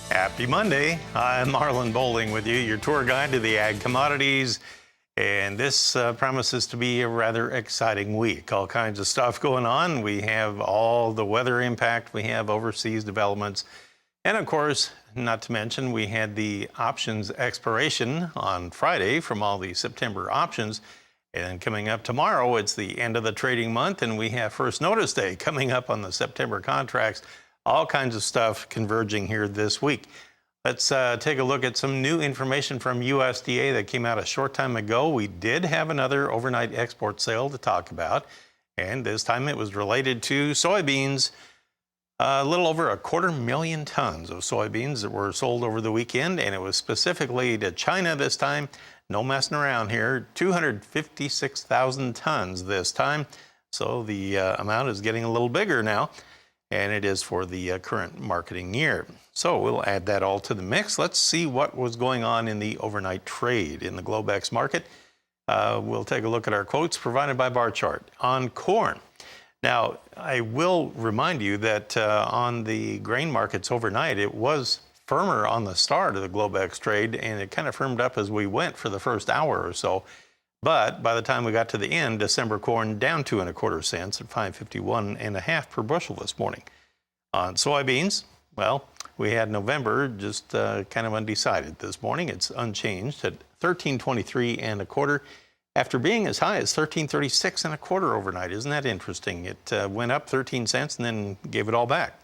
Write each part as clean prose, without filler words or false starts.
Happy Monday. I'm Marlon Bowling with you, your tour guide to the ag commodities. And this promises to be a rather exciting week. All kinds of stuff going on. We have all the weather impact. We have overseas developments. And of course, not to mention, we had the options expiration on Friday from all the September options. And coming up tomorrow, it's the end of the trading month, and we have first notice day coming up on the September contracts. All kinds of stuff converging here this week. Let's take a look at some new information from USDA that came out a short time ago. We did have another overnight export sale to talk about, and this time it was related to soybeans. A little over 250,000 tons of soybeans that were sold over the weekend, and it was specifically to China this time. No messing around here. 256,000 tons this time. So the amount is getting a little bigger now, and it is for the current marketing year. So we'll add that all to the mix. Let's see what was going on in the overnight trade in the Globex market. We'll take a look at our quotes provided by Bar Chart on corn. Now, I will remind you that on the grain markets overnight, it was firmer on the start of the Globex trade, and it kind of firmed up as we went for the first hour or so. But by the time we got to the end, December corn down 2 1/4 cents at 551.5 per bushel this morning. On soybeans, well, we had November just kind of undecided this morning. It's unchanged at 13.23 1/4 after being as high as 13.36 1/4 overnight. Isn't that interesting? It went up 13 cents and then gave it all back.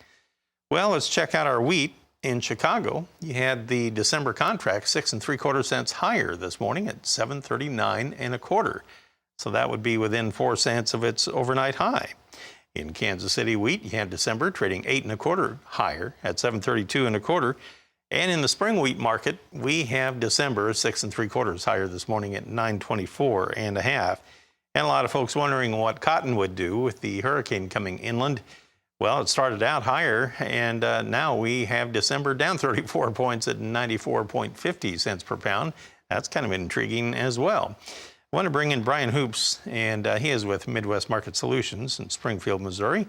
Well, let's check out our wheat. In Chicago, you had the December contract 6 3/4 cents higher this morning at 739 1/4. So that would be within 4 cents of its overnight high. In Kansas City wheat, you had December trading 8 1/4 higher at 732 1/4. And in the spring wheat market, we have December 6 3/4 higher this morning at 924 1/2. And a lot of folks wondering what cotton would do with the hurricane coming inland. Well, it started out higher, and now we have December down 34 points at 94.50 cents per pound. That's kind of intriguing as well. I want to bring in Brian Hoops, and he is with Midwest Market Solutions in Springfield, Missouri.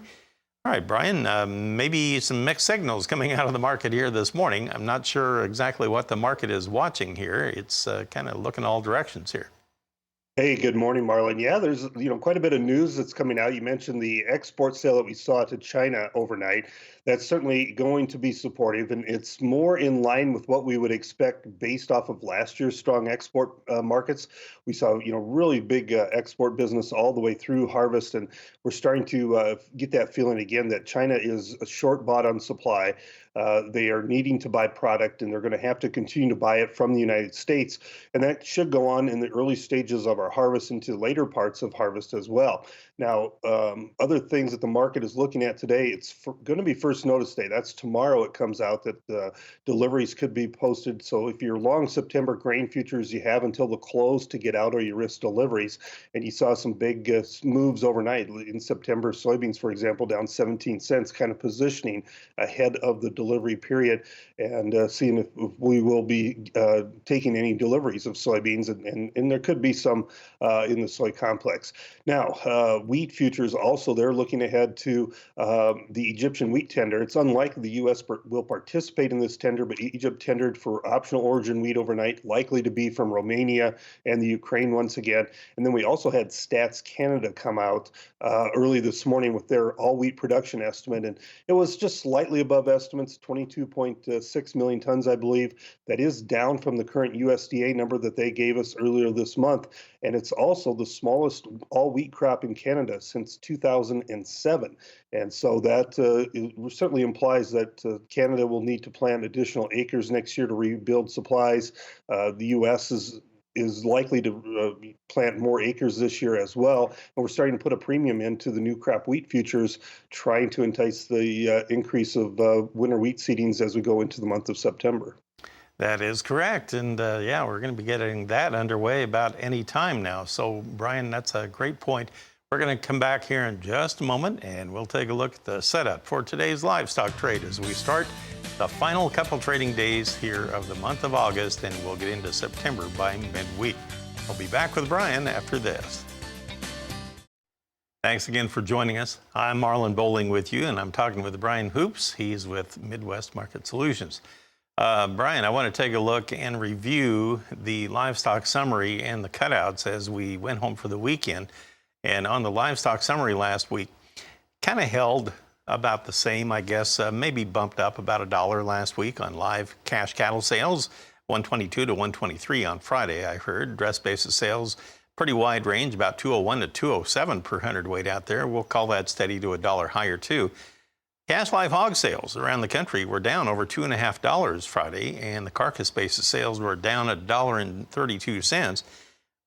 All right, Brian, maybe some mixed signals coming out of the market here this morning. I'm not sure exactly what the market is watching here. It's kind of looking all directions here. Hey, good morning, Marlon. Yeah, there's quite a bit of news that's coming out. You mentioned the export sale that we saw to China overnight. That's certainly going to be supportive, and it's more in line with what we would expect based off of last year's strong export markets. We saw, really big export business all the way through harvest, and we're starting to get that feeling again that China is short bought on supply. They are needing to buy product, and they're going to have to continue to buy it from the United States, and that should go on in the early stages of our harvest into later parts of harvest as well. Now, other things that the market is looking at today, it's going to be first notice day. That's tomorrow. It comes out that deliveries could be posted. So if you're long September grain futures, you have until the close to get out or you risk deliveries. And you saw some big moves overnight in September. Soybeans, for example, down 17 cents, kind of positioning ahead of the delivery period and seeing if we will be taking any deliveries of soybeans. And there could be some in the soy complex. Now, wheat futures also, they're looking ahead to the Egyptian wheat tender. It's unlikely the U.S. will participate in this tender, but Egypt tendered for optional origin wheat overnight, likely to be from Romania and the Ukraine once again. And then we also had Stats Canada come out early this morning with their all wheat production estimate, and it was just slightly above estimates, 22.6 million tons, I believe. That is down from the current USDA number that they gave us earlier this month, and it's also the smallest all wheat crop in Canada since 2007. And so that certainly implies that Canada will need to plant additional acres next year to rebuild supplies. The U.S. is likely to plant more acres this year as well. And we're starting to put a premium into the new crop wheat futures, trying to entice the increase of winter wheat seedings as we go into the month of September. That is correct. And yeah, we're going to be getting that underway about any time now. So, Brian, that's a great point. We're going to come back here in just a moment, and we'll take a look at the setup for today's livestock trade as we start the final couple trading days here of the month of August, and we'll get into September by midweek. I'll be back with Brian after this. Thanks again for joining us. I'm Marlon Bowling with you, and I'm talking with Brian Hoops. He's with Midwest Market Solutions. Brian, I want to take a look and review the livestock summary and the cutouts as we went home for the weekend. And on the livestock summary last week, kind of held about the same, I guess, maybe bumped up about $1 last week on live cash cattle sales, 122 to 123 on Friday, I heard. Dress basis sales, pretty wide range, about 201 to 207 per hundredweight out there. We'll call that steady to $1 higher too. Cash live hog sales around the country were down over $2.50 Friday, and the carcass basis sales were down $1.32.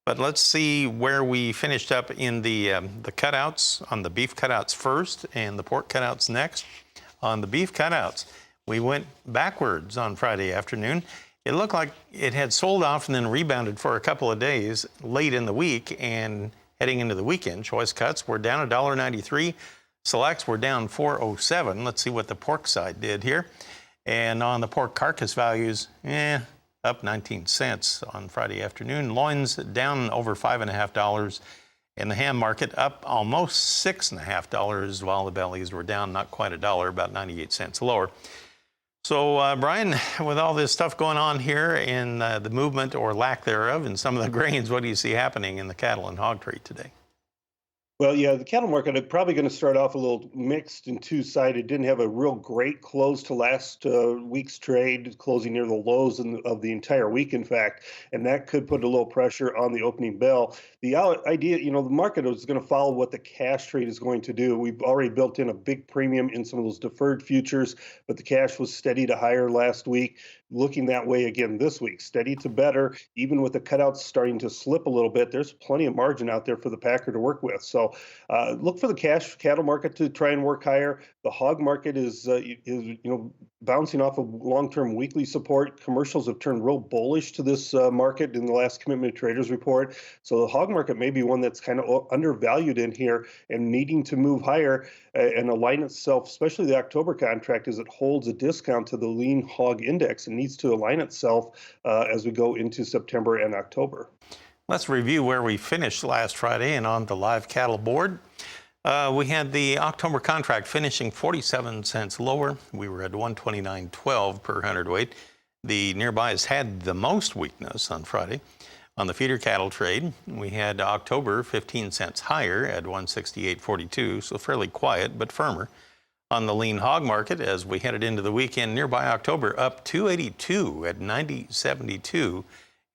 But let's see where we finished up in the cutouts. On the beef cutouts first and the pork cutouts next. On the beef cutouts, we went backwards on Friday afternoon. It looked like it had sold off and then rebounded for a couple of days late in the week, and heading into the weekend, choice cuts were down $1.93. Selects were down $4.07. Let's see what the pork side did here. And on the pork carcass values, up 19 cents on Friday afternoon. Loins down over $5.50. And the ham market up almost $6.50, while the bellies were down not quite $1, about 98 cents lower. So, Brian, with all this stuff going on here in the movement or lack thereof in some of the grains, what do you see happening in the cattle and hog trade today? Well, yeah, the cattle market is probably going to start off a little mixed and two-sided. Didn't have a real great close to last week's trade, closing near the lows of the entire week, in fact, and that could put a little pressure on the opening bell. The idea, the market is going to follow what the cash trade is going to do. We've already built in a big premium in some of those deferred futures, but the cash was steady to higher last week. Looking that way again this week, steady to better, even with the cutouts starting to slip a little bit. There's plenty of margin out there for the packer to work with. So look for the cash cattle market to try and work higher. The hog market is bouncing off of long-term weekly support. Commercials have turned real bullish to this market in the last Commitment to Traders report. So the hog market may be one that's kind of undervalued in here and needing to move higher and align itself, especially the October contract, as it holds a discount to the lean hog index and needs to align itself as we go into September and October. Let's review where we finished last Friday and on the live cattle board. We had the October contract finishing 47 cents lower. We were at 129.12 per hundredweight. The nearbys had the most weakness on Friday. On the feeder cattle trade, we had October 15 cents higher at 168.42, so fairly quiet but firmer. On the lean hog market, as we headed into the weekend, nearby October up 282 at 90.72,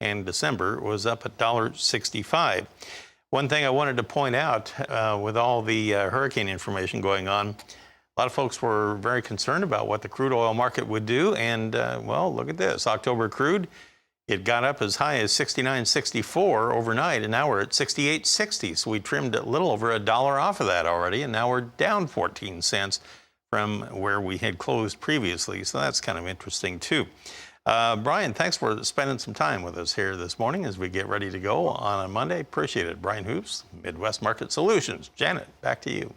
and December was up at $1.65. One thing I wanted to point out with all the hurricane information going on, a lot of folks were very concerned about what the crude oil market would do, and well, look at this. October crude, it got up as high as 69.64 overnight, and now we're at 68.60. So we trimmed a little over $1 off of that already, and now we're down 14 cents from where we had closed previously. So that's kind of interesting too. Brian, thanks for spending some time with us here this morning as we get ready to go on a Monday. Appreciate it. Brian Hoops, Midwest Market Solutions. Janet, back to you.